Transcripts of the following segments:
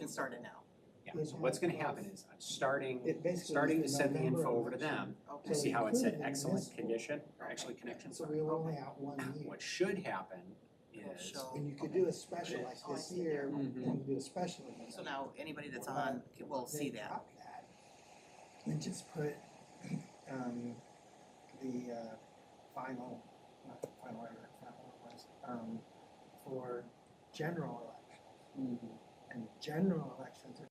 can start it now. Yeah, so what's gonna happen is I'm starting basically to send the info over to them, Okay. to see how it said included in excellent this condition, or excellent connection, So sorry. we were only out 1 year. What should happen It'll is, show- And you could do a special like Oh, I this see year, there. and you do a special. again. So now anybody that's on will see that. Drop that. And just put, the, final, not the final, whatever, final was, for general election. And general elections are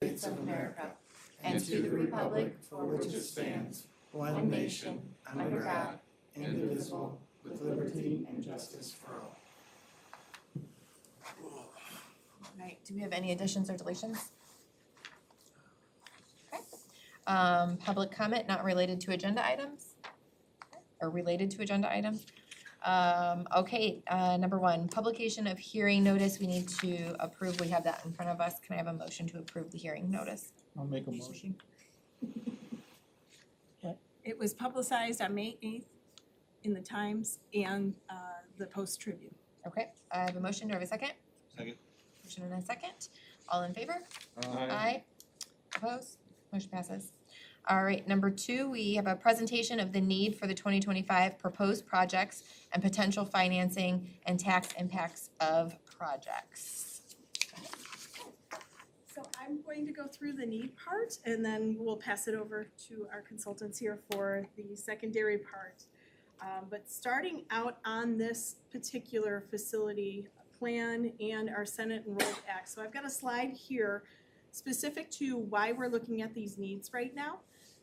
States of America, and to the republic for which it stands, one nation, under God, indivisible, with liberty and justice for all. Right, do we have any additions or deletions? Okay. Public comment not related to agenda items? Or related to agenda items? Okay, number one, publication of hearing notice, we need to approve, we have that in front of us. Can I have a motion to approve the hearing notice? I'll make a motion. It was publicized on May 8th in the Times and the Post Tribune. Okay, I have a motion, do I have a second? Second. Motion and a second, all in favor? Aye. Opposed? Motion passes. All right, number two, we have a presentation of the need for the 2025 proposed projects and potential financing and tax impacts of projects. So I'm going to go through the need part and then we'll pass it over to our consultants here for the secondary part. But starting out on this particular facility plan and our Senate Enrolled Act. So I've got a slide here specific to why we're looking at these needs right now.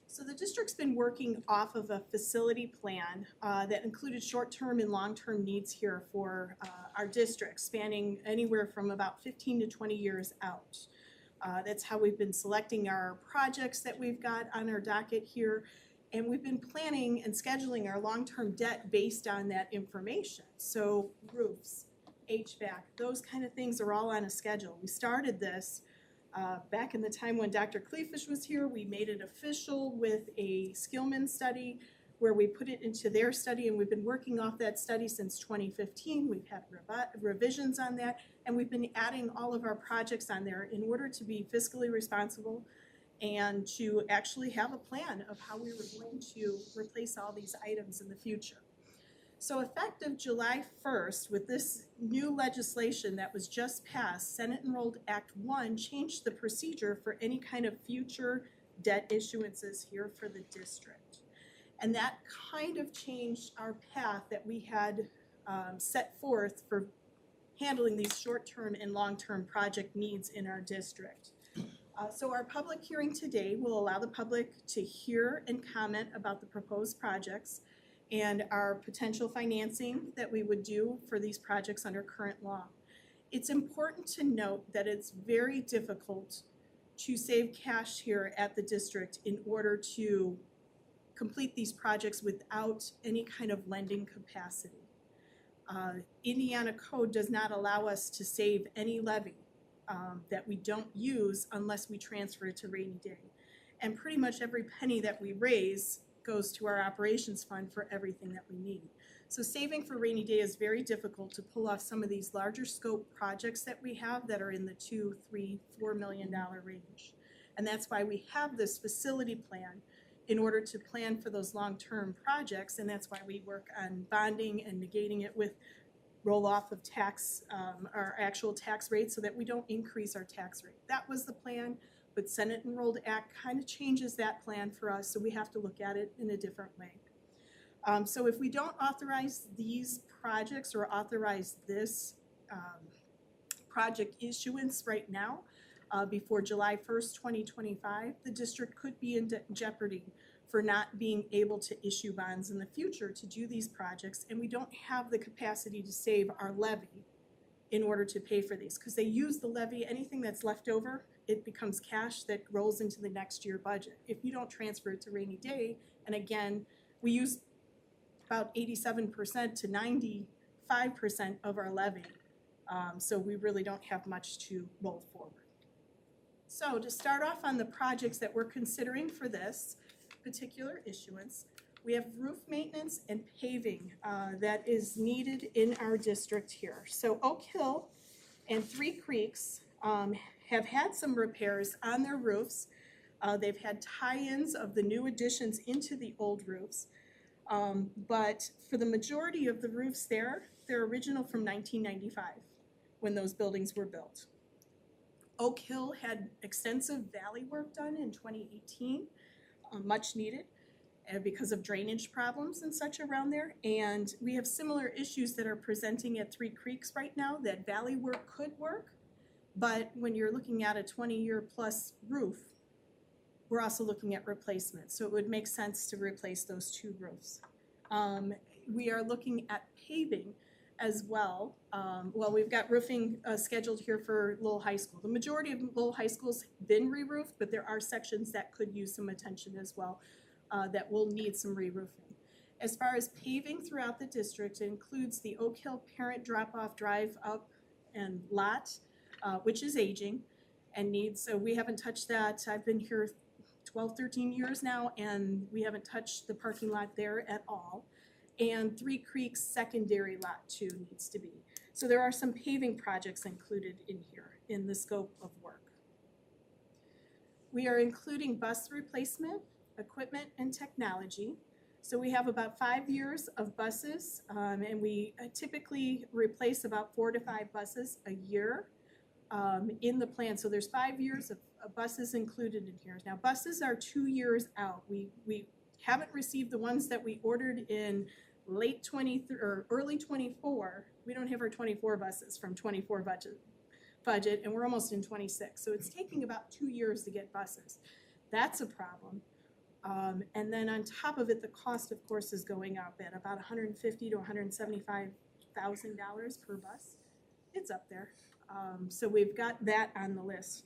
So the district's been working off of a facility plan that included short-term and long-term needs here for our district, spanning anywhere from about 15 to 20 years out. That's how we've been selecting our projects that we've got on our docket here. And we've been planning and scheduling our long-term debt based on that information. So roofs, HVAC, those kind of things are all on a schedule. We started this back in the time when Dr. Cleafish was here. We made it official with a Skillman study where we put it into their study, and we've been working off that study since 2015. We've had revisions on that, and we've been adding all of our projects on there in order to be fiscally responsible and to actually have a plan of how we were going to replace all these items in the future. So effective July 1st, with this new legislation that was just passed, Senate Enrolled Act 1 changed the procedure for any kind of future debt issuances here for the district. And that kind of changed our path that we had set forth for handling these short-term and long-term project needs in our district. So our public hearing today will allow the public to hear and comment about the proposed projects and our potential financing that we would do for these projects under current law. It's important to note that it's very difficult to save cash here at the district in order to complete these projects without any kind of lending capacity. Indiana code does not allow us to save any levy that we don't use unless we transfer it to rainy day. And pretty much every penny that we raise goes to our operations fund for everything that we need. So saving for rainy day is very difficult to pull off some of these larger scope projects that we have that are in the $2, $3, $4 million range. And that's why we have this facility plan in order to plan for those long-term projects, and that's why we work on bonding and negating it with roll-off of tax, our actual tax rate, so that we don't increase our tax rate. That was the plan, but Senate Enrolled Act kind of changes that plan for us, so we have to look at it in a different way. So if we don't authorize these projects or authorize this project issuance right now, before July 1st, 2025, the district could be in jeopardy for not being able to issue bonds in the future to do these projects, and we don't have the capacity to save our levy in order to pay for these, because they use the levy, anything that's left over, it becomes cash that rolls into the next year budget. If you don't transfer it to rainy day, and again, we use about 87% to 95% of our levy, so we really don't have much to roll forward. So to start off on the projects that we're considering for this particular issuance, we have roof maintenance and paving that is needed in our district here. So Oak Hill and Three Creeks have had some repairs on their roofs. They've had tie-ins of the new additions into the old roofs. But for the majority of the roofs there, they're original from 1995 when those buildings were built. Oak Hill had extensive valley work done in 2018, much needed because of drainage problems and such around there. And we have similar issues that are presenting at Three Creeks right now. That valley work could work, but when you're looking at a 20-year plus roof, we're also looking at replacement. So it would make sense to replace those two roofs. We are looking at paving as well. Well, we've got roofing scheduled here for Lowell High School. The majority of Lowell High School's been re-roofed, but there are sections that could use some attention as well that will need some re-roofing. As far as paving throughout the district, it includes the Oak Hill Parent Drop-Off Drive Up and Lot, which is aging and needs, so we haven't touched that. I've been here 12, 13 years now, and we haven't touched the parking lot there at all. And Three Creeks secondary lot 2 needs to be. So there are some paving projects included in here in the scope of work. We are including bus replacement, equipment, and technology. So we have about 5 years of buses, and we typically replace about 4 to 5 buses a year in the plan. So there's 5 years of buses included in here. Now buses are 2 years out. We haven't received the ones that we ordered in late 23 or early 24. We don't have our 24 buses from 24 budget, and we're almost in 26. So it's taking about 2 years to get buses. That's a problem. And then on top of it, the cost, of course, is going up at about $150,000 to $175,000 per bus. It's up there. So we've got that on the list.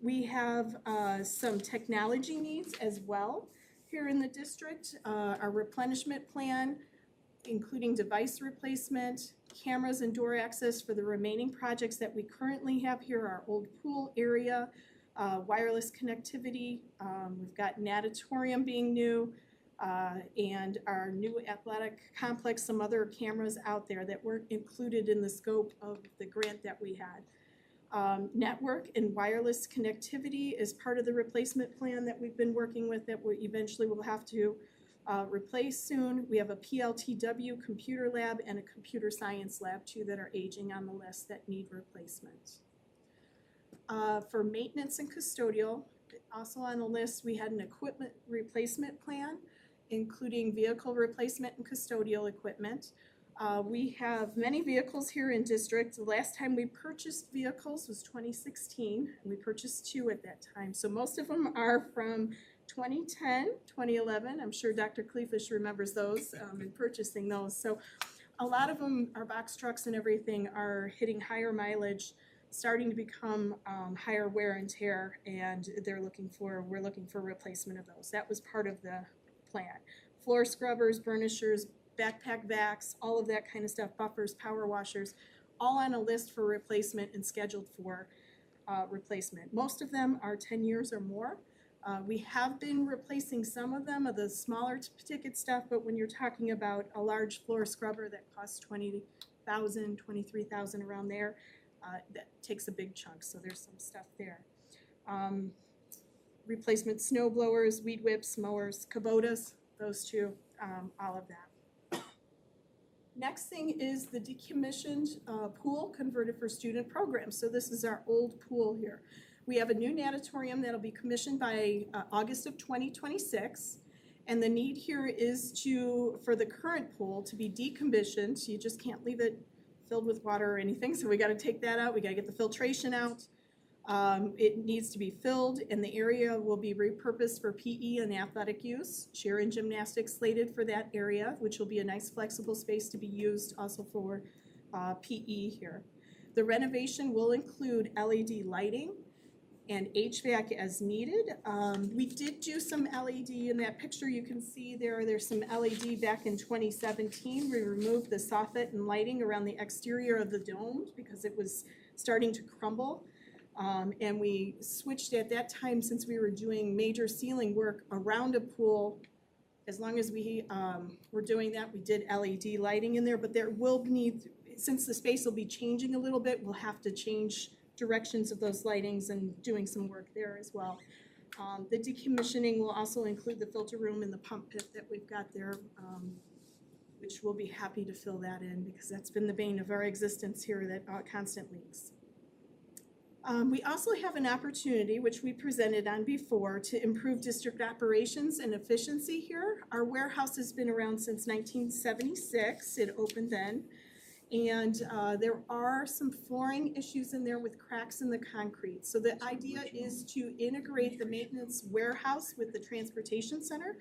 We have some technology needs as well here in the district. Our replenishment plan, including device replacement, cameras and door access for the remaining projects that we currently have here, our old pool area, wireless connectivity. We've got natatorium being new, and our new athletic complex, some other cameras out there that weren't included in the scope of the grant that we had. Network and wireless connectivity is part of the replacement plan that we've been working with that we eventually will have to replace soon. We have a PLTW computer lab and a computer science lab too that are aging on the list that need replacement. For maintenance and custodial, also on the list, we had an equipment replacement plan, including vehicle replacement and custodial equipment. We have many vehicles here in district. The last time we purchased vehicles was 2016, and we purchased 2 at that time. So most of them are from 2010, 2011. I'm sure Dr. Kleefish remembers those and purchasing those. So a lot of them, our box trucks and everything, are hitting higher mileage, starting to become higher wear and tear, and we're looking for replacement of those. That was part of the plan. Floor scrubbers, burnishers, backpack vacs, all of that kind of stuff, buffers, power washers, all on a list for replacement and scheduled for replacement. Most of them are 10 years or more. We have been replacing some of them, of the smaller ticket stuff, but when you're talking about a large floor scrubber that costs $20,000, $23,000 around there, that takes a big chunk, so there's some stuff there. Replacement snow blowers, weed whips, mowers, Kubotas, those two, all of that. Next thing is the decommissioned pool converted for student programs. So this is our old pool here. We have a new natatorium that'll be commissioned by August of 2026. And the need here is for the current pool to be decommissioned. So you just can't leave it filled with water or anything. So we got to take that out. We got to get the filtration out. It needs to be filled, and the area will be repurposed for PE and athletic use. Cheer and gymnastics slated for that area, which will be a nice flexible space to be used also for PE here. The renovation will include LED lighting and HVAC as needed. We did do some LED in that picture. You can see there's some LED back in 2017. We removed the soffit and lighting around the exterior of the dome because it was starting to crumble. And we switched at that time, since we were doing major ceiling work around a pool. As long as we were doing that, we did LED lighting in there, but there will need, since the space will be changing a little bit, we'll have to change directions of those lightings and doing some work there as well. The decommissioning will also include the filter room and the pump pit that we've got there, which we'll be happy to fill that in because that's been the bane of our existence here, that constant leaks. We also have an opportunity, which we presented on before, to improve district operations and efficiency here. Our warehouse has been around since 1976. It opened then. And there are some flooring issues in there with cracks in the concrete. So the idea is to integrate the maintenance warehouse with the transportation center.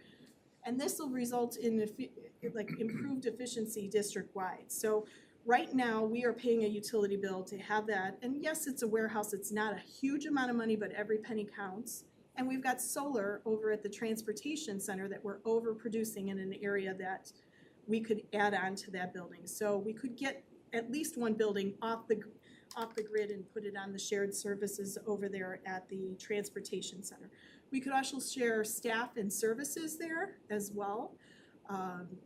And this will result in improved efficiency district-wide. So right now, we are paying a utility bill to have that. And yes, it's a warehouse. It's not a huge amount of money, but every penny counts. And we've got solar over at the transportation center that we're overproducing in an area that we could add on to that building. So we could get at least one building off the grid and put it on the shared services over there at the transportation center. We could also share staff and services there as well.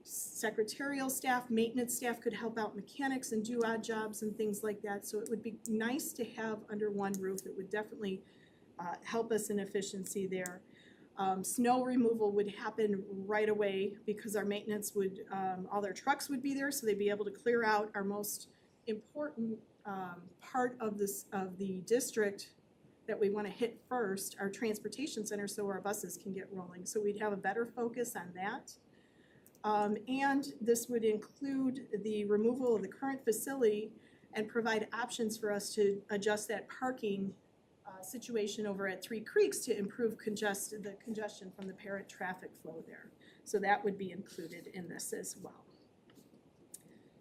Secretarial staff, maintenance staff could help out mechanics and do odd jobs and things like that. So it would be nice to have under one roof. It would definitely help us in efficiency there. Snow removal would happen right away because our maintenance would, all their trucks would be there, so they'd be able to clear out our most important part of the district that we want to hit first, our transportation center, so our buses can get rolling. So we'd have a better focus on that. And this would include the removal of the current facility and provide options for us to adjust that parking situation over at Three Creeks to improve the congestion from the parent traffic flow there. So that would be included in this as well.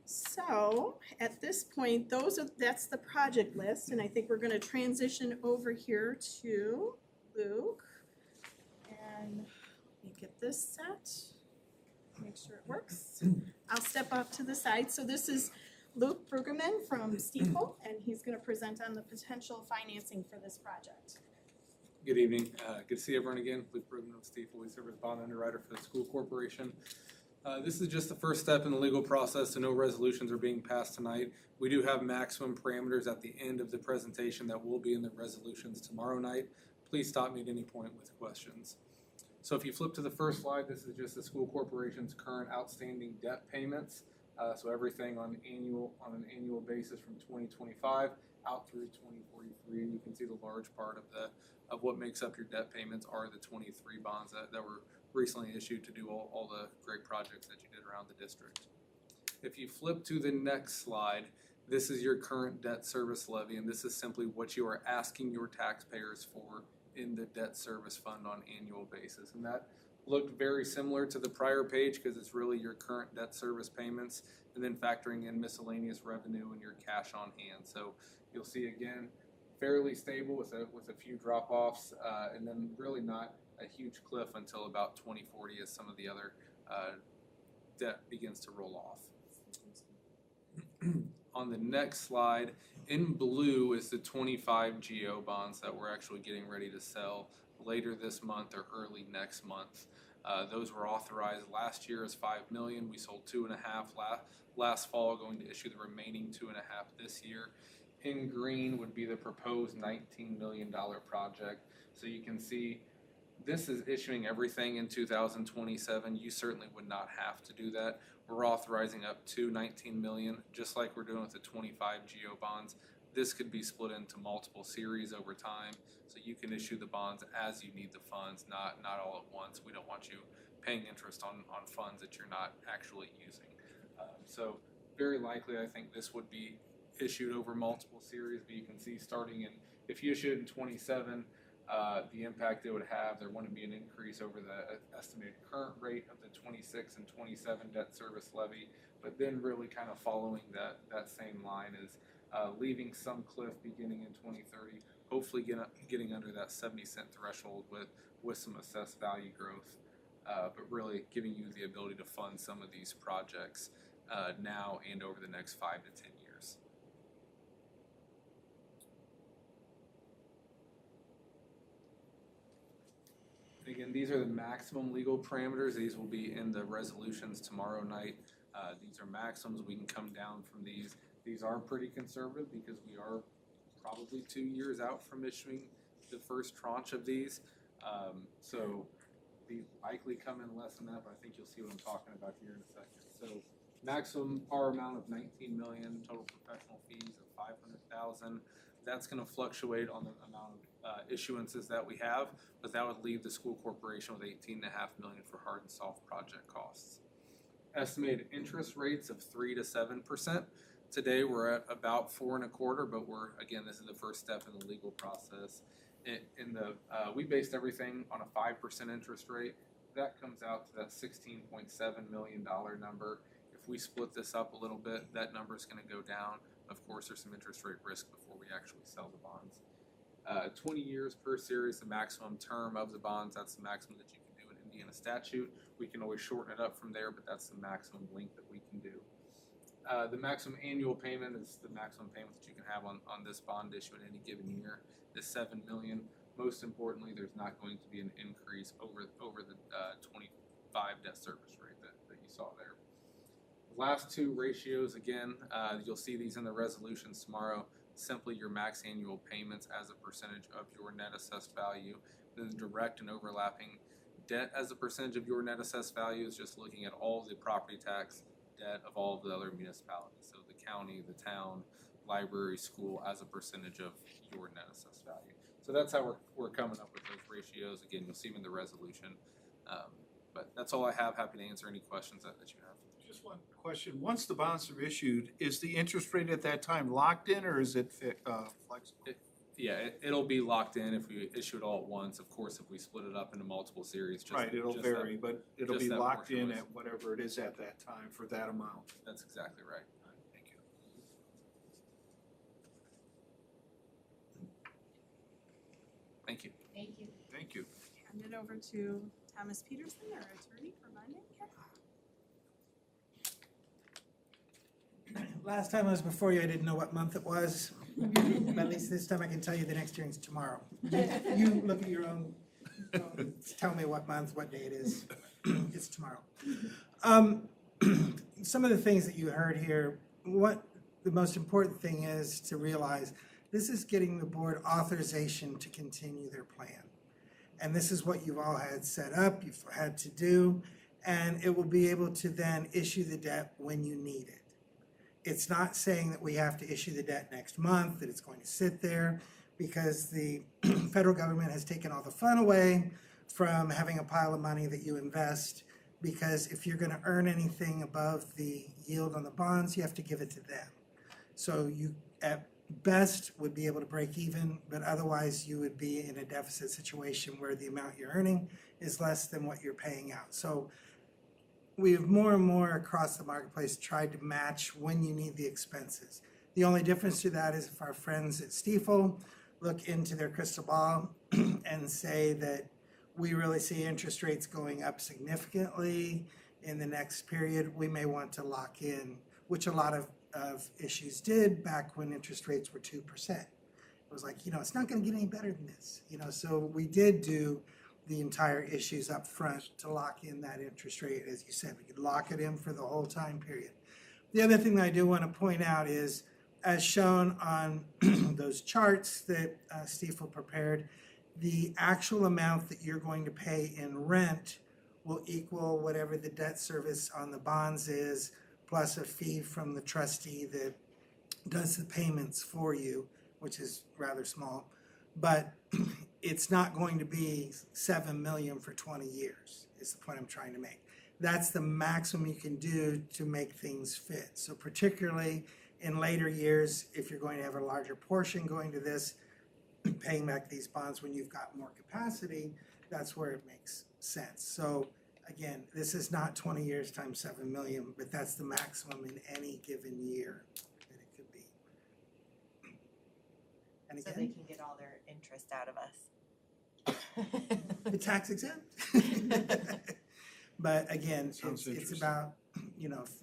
So at this point, that's the project list, and I think we're gonna transition over here to Luke. And let me get this set, make sure it works. I'll step off to the side. So this is Luke Brueggemann from Stiefel, and he's gonna present on the potential financing for this project. Good evening. Good to see everyone again. Luke Brueggemann with Stiefel. We serve as bond underwriter for the school corporation. This is just the first step in the legal process, so no resolutions are being passed tonight. We do have maximum parameters at the end of the presentation that will be in the resolutions tomorrow night. Please stop me at any point with questions. So if you flip to the first slide, this is just the school corporation's current outstanding debt payments. So everything on an annual basis from 2025 out through 2043. You can see the large part of what makes up your debt payments are the 23 bonds that were recently issued to do all the great projects that you did around the district. If you flip to the next slide, this is your current debt service levy, and this is simply what you are asking your taxpayers for in the debt service fund on an annual basis. And that looked very similar to the prior page because it's really your current debt service payments and then factoring in miscellaneous revenue and your cash on hand. So you'll see again, fairly stable with a few drop-offs and then really not a huge cliff until about 2040 as some of the other debt begins to roll off. On the next slide, in blue is the 25 GO bonds that we're actually getting ready to sell later this month or early next month. Those were authorized last year as $5 million. We sold 2.5 last fall, going to issue the remaining 2.5 this year. In green would be the proposed $19 million project. So you can see this is issuing everything in 2027. You certainly would not have to do that. We're authorizing up to $19 million, just like we're doing with the 25 GO bonds. This could be split into multiple series over time, so you can issue the bonds as you need the funds, not all at once. We don't want you paying interest on funds that you're not actually using. So very likely, I think this would be issued over multiple series, but you can see starting in, if you issued in 27, the impact it would have, there wouldn't be an increase over the estimated current rate of the 26 and 27 debt service levy, but then really kind of following that same line is leaving some cliff beginning in 2030, hopefully getting under that 70-cent threshold with some assessed value growth, but really giving you the ability to fund some of these projects now and over the next 5 to 10 years. Again, these are the maximum legal parameters. These will be in the resolutions tomorrow night. These are maximums. We can come down from these. These are pretty conservative because we are probably 2 years out from issuing the first tranche of these. So these likely come in less than that, but I think you'll see what I'm talking about here in a second. So maximum par amount of $19 million, total professional fees of $500,000. That's going to fluctuate on the amount of issuances that we have, but that would leave the school corporation with $18.5 million for hard and soft project costs. Estimated interest rates of 3 to 7%. Today we're at about 4 1/4, but again, this is the first step in the legal process. We based everything on a 5% interest rate. That comes out to that $16.7 million number. If we split this up a little bit, that number is going to go down. Of course, there's some interest rate risk before we actually sell the bonds. 20 years per series, the maximum term of the bonds. That's the maximum that you can do in Indiana statute. We can always shorten it up from there, but that's the maximum length that we can do. The maximum annual payment is the maximum payment that you can have on this bond issue in any given year is $7 million. Most importantly, there's not going to be an increase over the 25 debt service rate that you saw there. The last two ratios, again, you'll see these in the resolutions tomorrow. Simply your max annual payments as a percentage of your net assessed value. Then direct and overlapping debt as a percentage of your net assessed value is just looking at all the property tax debt of all of the other municipalities. So the county, the town, library, school as a percentage of your net assessed value. So that's how we're coming up with those ratios. Again, you'll see them in the resolution. But that's all I have. Happy to answer any questions that you have. Just one question. Once the bonds are issued, is the interest rate at that time locked in or is it flexible? Yeah, it'll be locked in if we issue it all at once. Of course, if we split it up into multiple series, just. Right, it'll just that- vary, but it'll just be that locked portion in was- at whatever it is at that time for that amount. That's exactly right. Thank you. Thank you. Thank you. Thank you. Hand it over to Thomas Peterson, our attorney for bonding. Last time I was before you, I didn't know what month it was, but at least this time I can tell you the next hearing's tomorrow. You look at your own, tell me what month, what day it is. It's tomorrow. Some of the things that you heard here, what the most important thing is to realize, this is getting the board authorization to continue their plan. And this is what you've all had set up, you've had to do, and it will be able to then issue the debt when you need it. It's not saying that we have to issue the debt next month, that it's going to sit there, because the federal government has taken all the fun away from having a pile of money that you invest, because if you're gonna earn anything above the yield on the bonds, you have to give it to them. So you, at best, would be able to break even, but otherwise you would be in a deficit situation where the amount you're earning is less than what you're paying out. So we have more and more across the marketplace tried to match when you need the expenses. The only difference to that is if our friends at Stiefel look into their crystal ball and say that we really see interest rates going up significantly in the next period, we may want to lock in, which a lot of issues did back when interest rates were 2%. It was like, it's not gonna get any better than this, so we did do the entire issues up front to lock in that interest rate. As you said, we could lock it in for the whole time period. The other thing that I do want to point out is, as shown on those charts that Stiefel prepared, the actual amount that you're going to pay in rent will equal whatever the debt service on the bonds is, plus a fee from the trustee that does the payments for you, which is rather small. But it's not going to be 7 million for 20 years, is the point I'm trying to make. That's the maximum you can do to make things fit. So particularly in later years, if you're going to have a larger portion going to this, paying back these bonds when you've got more capacity, that's where it makes sense. So again, this is not 20 years times 7 million, but that's the maximum in any given year that it could be. And So they again, can get all their interest out of us. the tax exempt. But again, Sounds it's interesting. about,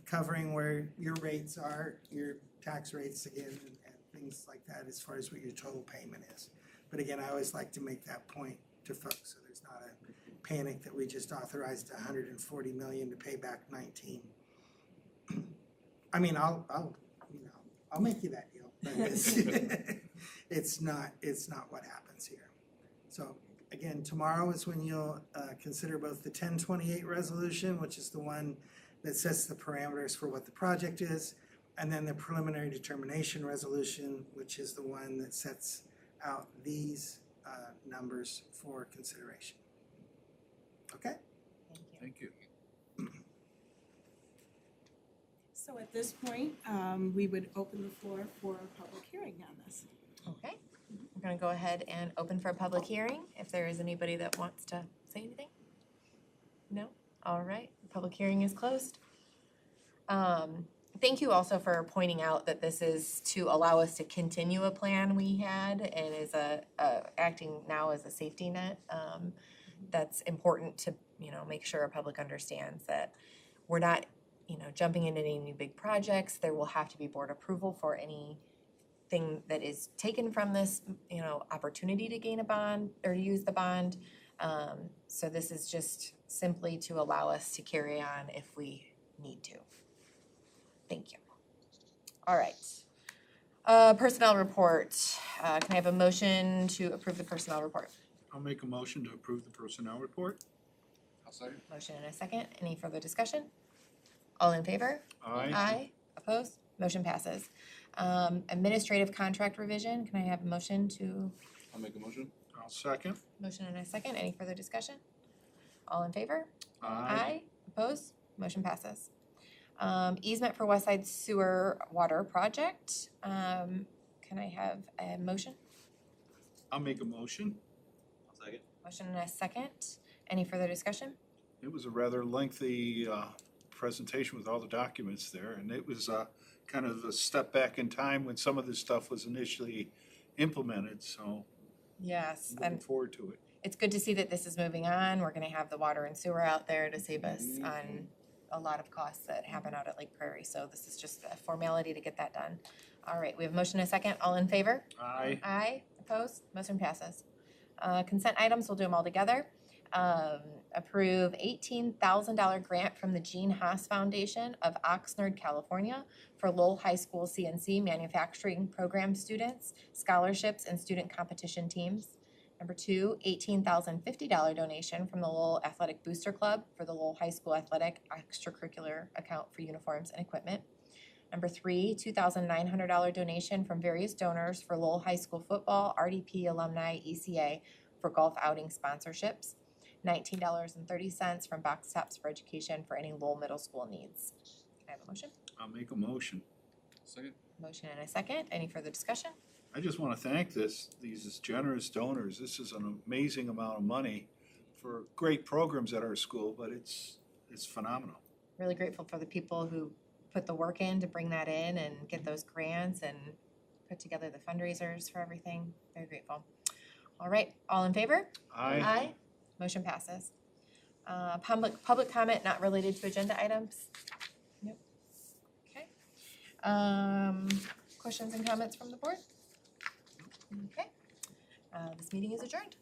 covering where your rates are, your tax rates again, and things like that as far as what your total payment is. But again, I always like to make that point to folks, so there's not a panic that we just authorized 140 million to pay back 19. I mean, I'll make you that deal, but it's not what happens here. So again, tomorrow is when you'll consider both the 1028 resolution, which is the one that sets the parameters for what the project is, and then the preliminary determination resolution, which is the one that sets out these numbers for consideration. Okay? Thank you. Thank you. So at this point, we would open the floor for a public hearing on this. Okay, we're gonna go ahead and open for a public hearing, if there is anybody that wants to say anything. No? All right, public hearing is closed. Thank you also for pointing out that this is to allow us to continue a plan we had and is acting now as a safety net. That's important to, make sure our public understands that we're not, jumping into any new big projects. There will have to be board approval for anything that is taken from this, opportunity to gain a bond or to use the bond. So this is just simply to allow us to carry on if we need to. Thank you. All right. Personnel report. Can I have a motion to approve the personnel report? I'll make a motion to approve the personnel report. I'll second. Motion and a second. Any further discussion? All in favor? Aye. Opposed? Motion passes. Administrative contract revision. Can I have a motion to? I'll make a motion. I'll second. Motion and a second. Any further discussion? All in favor? Aye. Opposed? Motion passes. Easement for West Side Sewer Water Project. Can I have a motion? I'll make a motion. Motion and a second. Any further discussion? It was a rather lengthy presentation with all the documents there, and it was kind of a step back in time when some of this stuff was initially implemented, so Yes, I'm looking forward to it. it's good to see that this is moving on. We're gonna have the water and sewer out there to save us on a lot of costs that happen out at Lake Prairie, so this is just a formality to get that done. All right, we have a motion and a second. All in favor? Aye. Aye, opposed, motion passes. Consent items, we'll do them all together. Approve $18,000 grant from the Gene Haas Foundation of Oxnard, California for Lowell High School CNC manufacturing program students, scholarships, and student competition teams. Number two, $18,050 donation from the Lowell Athletic Booster Club for the Lowell High School Athletic Extracurricular Account for uniforms and equipment. Number three, $2,900 donation from various donors for Lowell High School football, RDP alumni, ECA for golf outing sponsorships. $19.30 from Box Tops for Education for any Lowell Middle School needs. Can I have a motion? I'll make a motion. Second. Motion and a second. Any further discussion? I just want to thank these generous donors. This is an amazing amount of money for great programs at our school, but it's phenomenal. Really grateful for the people who put the work in to bring that in and get those grants and put together the fundraisers for everything. Very grateful. All right, all in favor? Aye. Motion passes. Public comment not related to agenda items? Nope. Okay. Questions and comments from the board? Okay. This meeting is adjourned.